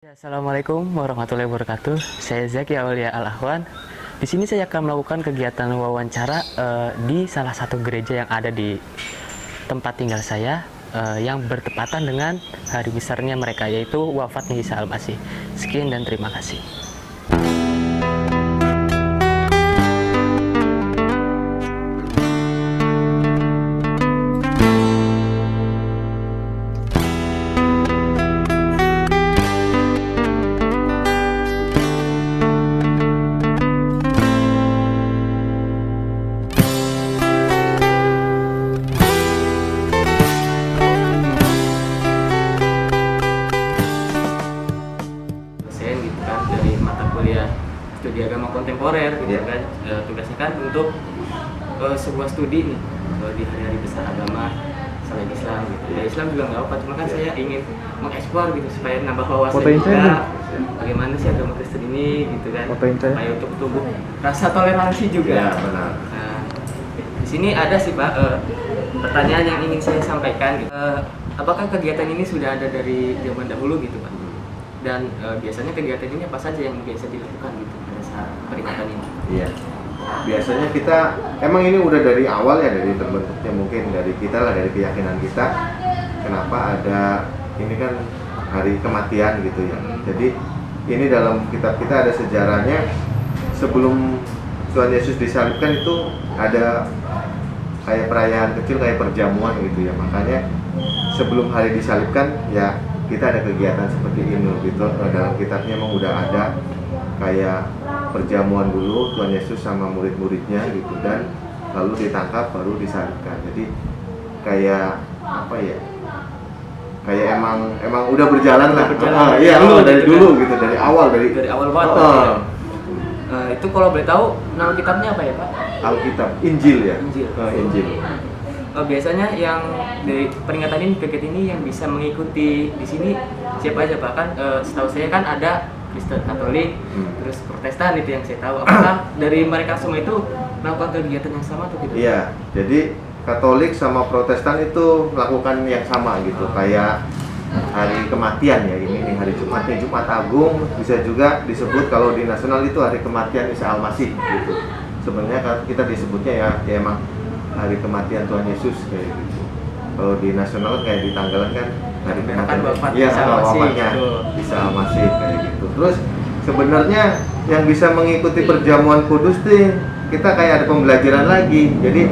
Ya, Assalamualaikum warahmatullahi wabarakatuh. Saya Zaki Aulia Al-Ahwan. Di sini saya akan melakukan kegiatan wawancara di salah satu gereja yang ada di tempat tinggal saya yang bertepatan dengan hari besarnya mereka, yaitu wafatnya Isa Al-Masih. Sekian dan terima kasih. Dosen gitu kan dari mata kuliah studi agama kontemporer gitu kan, tugasnya kan untuk sebuah studi nih di hari-hari besar agama selain Islam gitu. Ya Islam juga nggak apa, cuma kan saya ingin mengeksplor gitu supaya nambah wawasan juga bagaimana sih agama Kristen ini gitu kan, supaya untuk tumbuh rasa toleransi juga. Ya, benar. Nah, di sini ada sih Pak pertanyaan yang ingin saya sampaikan gitu. Apakah kegiatan ini sudah ada dari zaman dahulu gitu Pak? Dan biasanya kegiatan ini apa saja yang biasa dilakukan gitu pada saat peringatan ini? Iya. Biasanya kita emang ini udah dari awal ya, dari terbentuknya mungkin dari kita lah, dari keyakinan kita. Kenapa ada ini kan hari kematian gitu ya. Jadi ini dalam kitab kita ada sejarahnya. Sebelum Tuhan Yesus disalibkan itu ada kayak perayaan kecil, kayak perjamuan gitu ya. Makanya sebelum hari disalibkan ya kita ada kegiatan seperti ini gitu. Dalam kitabnya emang udah ada kayak perjamuan dulu Tuhan Yesus sama murid-muridnya gitu, dan lalu ditangkap baru disalibkan. Jadi kayak apa ya, kayak emang udah berjalan lah. Iya, dari dulu gitu, dari awal banget. Itu kalau boleh tahu nama kitabnya apa ya Pak? Alkitab, Injil ya. Injil. Biasanya yang dari peringatan ini, kegiatan ini yang bisa mengikuti di sini siapa aja Pak? Kan setahu saya kan ada Kristen Katolik, terus Protestan itu yang saya tahu. Apakah dari mereka semua itu melakukan kegiatan yang sama atau tidak? Iya, jadi Katolik sama Protestan itu melakukan yang sama gitu, kayak hari kematian ya, ini nih hari Jumat nih, Jumat Agung, bisa juga disebut kalau di nasional itu hari kematian Isa Al-Masih gitu. Sebenarnya kita disebutnya ya emang hari kematian Tuhan Yesus kayak gitu. Kalau di nasional kayak di tanggalan kan hari kematian wafatnya Isa Al-Masih kayak gitu. Terus sebenarnya yang bisa mengikuti perjamuan kudus tuh kita kayak ada pembelajaran lagi. Jadi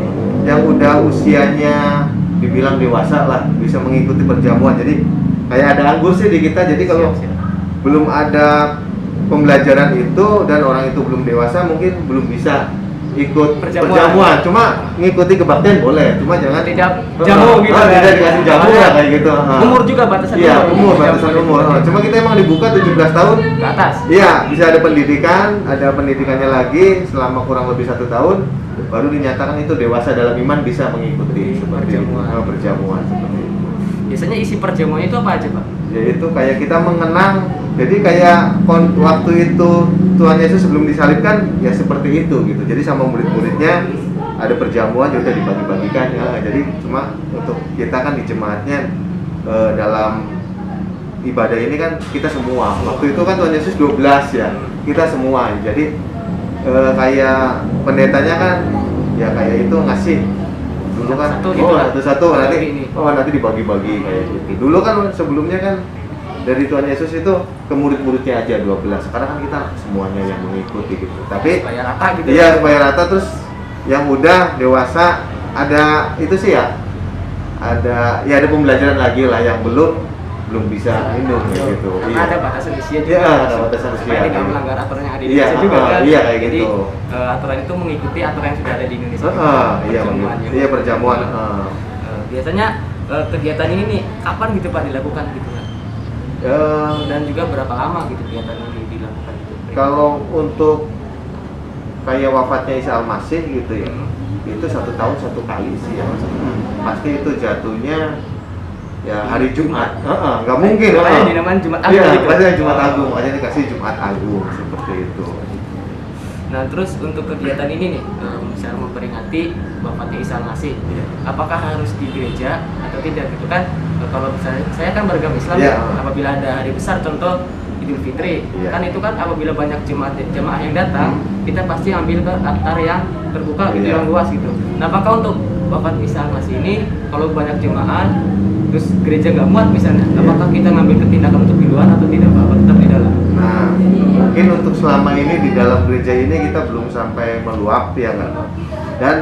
yang udah usianya dibilang dewasa lah bisa mengikuti perjamuan. Jadi kayak ada anggur sih di kita. Jadi kalau belum ada pembelajaran itu dan orang itu belum dewasa mungkin belum bisa ikut perjamuan. Cuma ngikuti kebaktian boleh, cuma jangan tidak jamu gitu ya. Tidak dikasih jamu ya kayak gitu. Umur juga batasan umur. Iya, batasan umur. Cuma kita emang dibuka 17 tahun ke atas. Iya, bisa ada pendidikannya lagi selama kurang lebih 1 tahun, baru dinyatakan itu dewasa dalam iman bisa mengikuti seperti perjamuan seperti itu. Biasanya isi perjamuan itu apa aja Pak? Yaitu kayak kita mengenang, jadi kayak waktu itu Tuhan Yesus sebelum disalibkan ya seperti itu gitu. Jadi sama murid-muridnya ada perjamuan juga dibagi-bagikan ya. Jadi cuma untuk kita kan di jemaatnya dalam ibadah ini kan kita semua. Waktu itu kan Tuhan Yesus 12 ya, kita semua. Jadi kayak pendetanya kan ya kayak itu ngasih dulu kan satu nanti dibagi-bagi kayak gitu. Dulu kan sebelumnya kan dari Tuhan Yesus itu ke murid-muridnya aja 12. Sekarang kan kita semuanya yang mengikuti gitu. Tapi supaya rata gitu. Iya, supaya rata. Terus yang udah dewasa ada itu sih ya. Ada pembelajaran lagi lah, yang belum bisa minum gitu. Karena ada batasan usia juga. Iya, ada batasan usia. Supaya tidak melanggar aturan yang ada di Indonesia juga kan. Iya, kayak Jadi, gitu. aturan itu mengikuti aturan yang sudah ada di Indonesia. Iya, perjamuan. Biasanya kegiatan ini nih kapan gitu Pak dilakukan gitu kan? Dan juga berapa lama gitu kegiatan ini dilakukan gitu? Kalau untuk kayak wafatnya Isa Al-Masih gitu ya, itu 1 tahun 1 kali sih ya. Pasti itu jatuhnya ya hari Jumat. Nggak mungkin. Makanya dinamakan Jumat Agung. Iya, gitu. pasti Jumat Agung. Makanya dikasih Jumat Agung seperti itu. Nah terus untuk kegiatan ini nih, misalnya memperingati wafatnya Isa Al-Masih, apakah harus di gereja atau tidak gitu kan? Kalau misalnya saya kan beragama Islam, apabila ada hari besar contoh Idul Fitri. Iya. Kan itu kan apabila banyak jemaah yang datang, kita pasti ambil ke altar yang terbuka gitu, Iya. yang luas gitu. Nah, apakah untuk Bapak misal Mas ini kalau banyak jemaah terus gereja nggak muat misalnya, Iya. apakah kita ngambil tindakan untuk di luar atau tidak Pak? Apa tetap di dalam? Nah, mungkin untuk selama ini di dalam gereja ini kita belum sampai meluap ya kan. Dan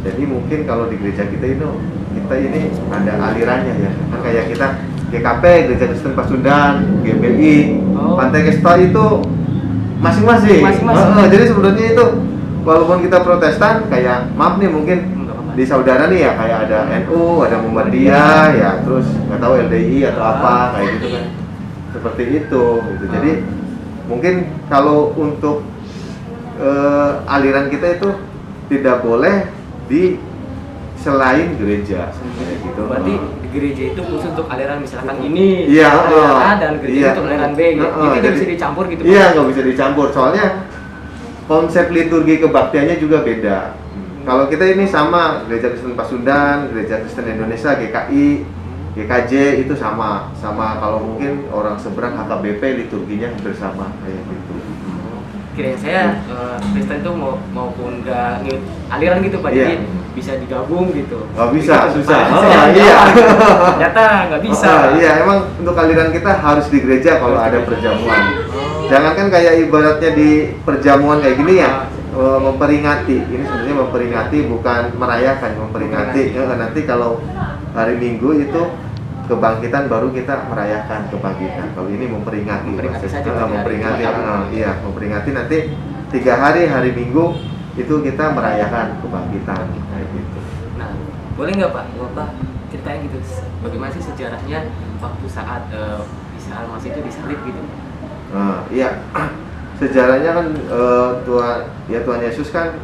jadi mungkin kalau di gereja kita ini ada alirannya ya. Kan kayak kita GKP, Gereja Kristen Pasundan, GBI, Oh. Pantai Kesta itu masing-masing. Masing-masing. Jadi sebenarnya itu walaupun kita Protestan, kayak maaf nih mungkin Nggak apa-apa. di saudara nih ya kayak ada NU, ada Muhammadiyah ya, terus nggak tahu LDI atau apa kayak gitu kan. Seperti itu gitu. Jadi mungkin kalau untuk aliran kita itu tidak boleh di selain gereja kayak gitu. Berarti di gereja itu khusus untuk aliran misalkan ini Iya, aliran A dan gereja iya. untuk aliran B gitu. Jadi nggak bisa dicampur gitu. Pak? Iya, nggak bisa dicampur. Soalnya konsep liturgi kebaktiannya juga beda. Kalau kita ini sama, Gereja Kristen Pasundan, Gereja Kristen Indonesia, GKI, GKJ itu sama. Kalau mungkin orang seberang HKBP liturginya hampir sama kayak gitu. Kirain saya Kristen itu maupun nggak ngikut aliran gitu Pak, Iya. jadi bisa digabung gitu. Nggak bisa, Gitu, susah. Pak. Oh, Saya iya. Ternyata nggak bisa. Iya, emang untuk aliran kita harus di gereja kalau ada perjamuan. Jangankan kayak ibaratnya di perjamuan kayak gini ya, memperingati. Ini sebenarnya memperingati bukan merayakan, memperingati. Nanti kalau hari Minggu itu kebangkitan baru kita merayakan kebangkitan. Kalau ini memperingati. Memperingati saja, memperingati. hari. Iya, memperingati nanti 3 hari Minggu itu kita merayakan kebangkitan kayak gitu. Nah, boleh nggak Pak, Bapak ceritain gitu, bagaimana sih sejarahnya waktu saat Isa Al-Masih itu disalib gitu? Iya, sejarahnya kan Tuhan Yesus kan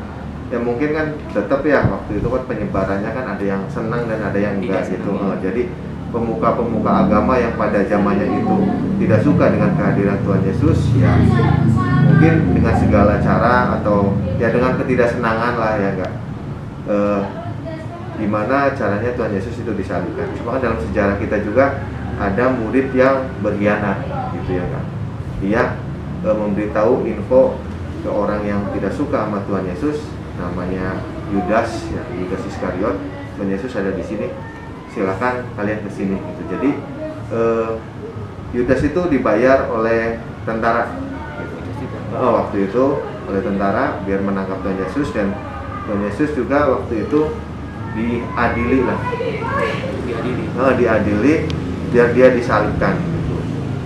ya mungkin kan tetap ya waktu itu kan penyebarannya kan ada yang senang dan ada yang enggak Tidak gitu. senang. Jadi pemuka-pemuka agama yang pada zamannya itu tidak suka dengan kehadiran Tuhan Yesus ya mungkin dengan segala cara atau ya dengan ketidaksenangan lah ya enggak. Gimana caranya Tuhan Yesus itu disalibkan. Cuma kan dalam sejarah kita juga ada murid yang berkhianat gitu ya kan. Dia memberitahu info ke orang yang tidak suka sama Tuhan Yesus, namanya Yudas ya, Yudas Iskariot. Tuhan Yesus ada di sini, silakan kalian ke sini gitu. Jadi Yudas itu dibayar oleh tentara gitu. Waktu itu oleh tentara biar menangkap Tuhan Yesus, dan Tuhan Yesus juga waktu itu diadili lah. Diadili biar dia disalibkan gitu.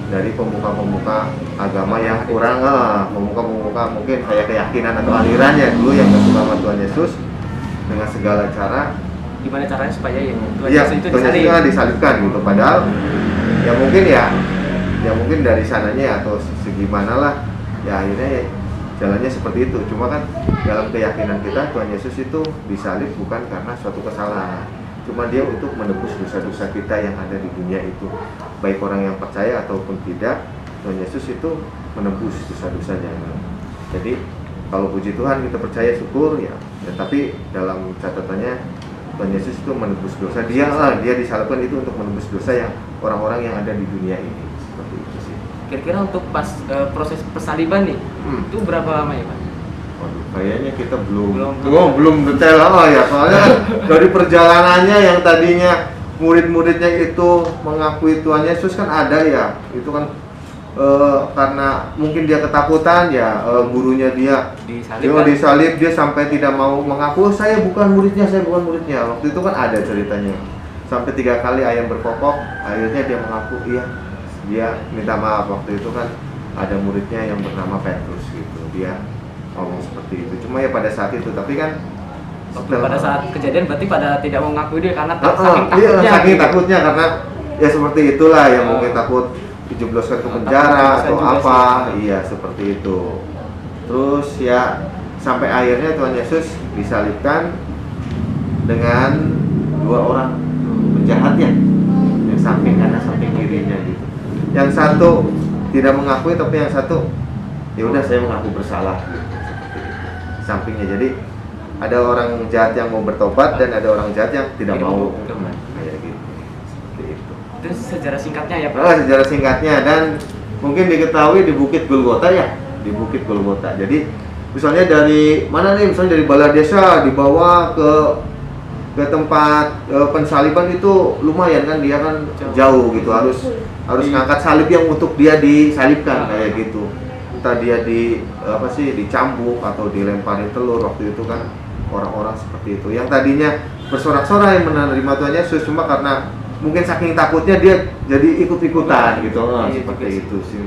Dari pemuka-pemuka agama yang kurang, pemuka-pemuka mungkin kayak keyakinan atau alirannya dulu yang gak suka sama Tuhan Yesus, dengan segala cara Gimana caranya supaya ya Tuhan ya, Yesus itu Tuhan disalib? Yesus disalibkan gitu. Padahal ya mungkin dari sananya atau segimana lah ya akhirnya ya, jalannya seperti itu. Cuma kan dalam keyakinan kita Tuhan Yesus itu disalib bukan karena suatu kesalahan, cuma dia untuk menebus dosa-dosa kita yang ada di dunia itu, baik orang yang percaya ataupun tidak. Tuhan Yesus itu menebus dosa-dosanya. Jadi kalau puji Tuhan kita percaya, syukur ya tapi dalam catatannya Tuhan Yesus itu menebus dosa. Dia disalibkan itu untuk menebus dosa yang orang-orang yang ada di dunia ini. Seperti itu sih. Kira-kira untuk pas proses persaliban nih, itu berapa lama ya Pak? Waduh, kayaknya kita belum Belum. detail ya. Soalnya kan dari perjalanannya yang tadinya murid-muridnya itu mengakui Tuhan Yesus kan ada ya. Itu kan karena mungkin dia ketakutan ya, gurunya dia disalib, dia sampai tidak mau mengaku, saya bukan muridnya. Waktu itu kan ada ceritanya, sampai 3 kali ayam berkokok, akhirnya dia mengaku iya, dia minta maaf. Waktu itu kan ada muridnya yang bernama Petrus gitu, dia ngomong seperti itu. Cuma ya pada saat itu, tapi kan pada saat kejadian berarti pada tidak mau mengakui dia karena saking takutnya karena ya seperti itulah ya, mungkin takut dijebloskan ke penjara atau apa, iya seperti itu. Terus ya sampai akhirnya Tuhan Yesus disalibkan dengan 2 orang penjahatnya, yang samping kanan samping kirinya gitu. Yang satu tidak mengakui, tapi yang satu ya udah saya mengaku bersalah gitu, seperti itu. Sampingnya, jadi ada orang jahat yang mau bertobat dan ada orang jahat yang tidak mau kayak gitu. Seperti itu. Itu sejarah singkatnya ya Pak? Sejarah singkatnya, dan mungkin diketahui di Bukit Golgota ya, di Bukit Golgota. Jadi misalnya dari mana nih, misalnya dari balai desa dibawa ke tempat pensaliban itu lumayan kan, dia kan jauh gitu, harus ngangkat salib yang untuk dia disalibkan kayak gitu. Entah dia dicambuk atau dilemparin telur waktu itu kan, orang-orang seperti itu. Yang tadinya bersorak-sorai menerima Tuhan Yesus, cuma karena mungkin saking takutnya dia jadi ikut-ikutan gitu. Seperti itu sih.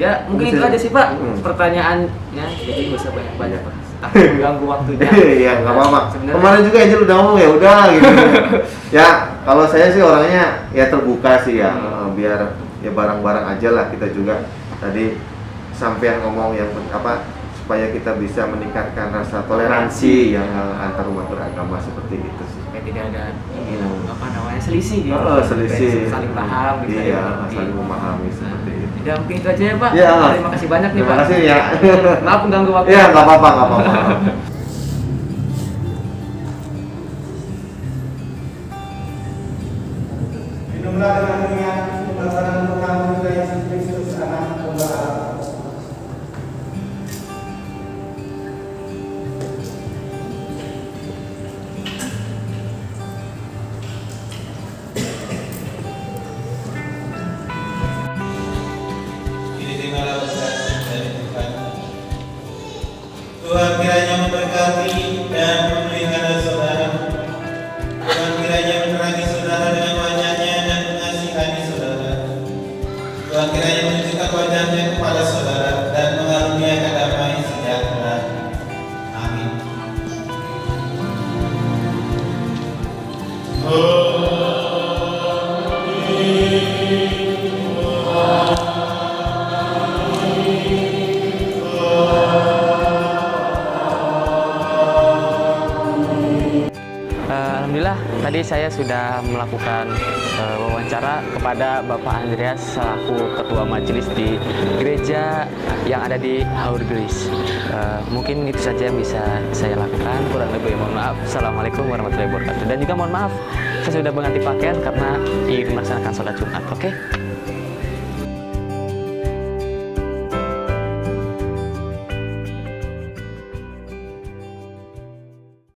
Ya mungkin itu aja sih Pak pertanyaannya, jadi nggak usah banyak-banyak Pak, takut mengganggu waktunya. Iya nggak apa-apa. Kemarin juga Angel udah ngomong ya udah gitu. Ya kalau saya sih orangnya ya terbuka sih ya, biar ya bareng-bareng aja lah kita juga. Tadi sampean ngomong yang supaya kita bisa meningkatkan rasa toleransi yang antar umat beragama seperti itu sih. Supaya tidak ada selisih gitu. Selisih. Saling paham gitu. Iya, saling memahami seperti itu. Ya mungkin itu aja ya Pak. Ya. Terima kasih banyak nih Pak. Terima kasih ya. Maaf mengganggu waktu. Ya nggak apa-apa. Minumlah dengan niat melaksanakan pengakuan juga Yesus Kristus anak domba Allah. Dirimalah berkat dari Tuhan. Tuhan kiranya memberkati dan memelihara saudara. Tuhan kiranya menerangi saudara dengan wajahnya dan mengasihani saudara. Tuhan kiranya menunjukkan wajahnya kepada saudara dan mengaruniakan damai sejahtera. Amin. Alhamdulillah tadi saya sudah melakukan wawancara kepada Bapak Andreas selaku Ketua Majelis di gereja yang ada di Haurgelis. Mungkin itu saja yang bisa saya lakukan. Kurang lebih mohon maaf. Assalamualaikum warahmatullahi wabarakatuh. Dan juga mohon maaf saya sudah mengganti pakaian karena ingin melaksanakan sholat Jumat. Oke?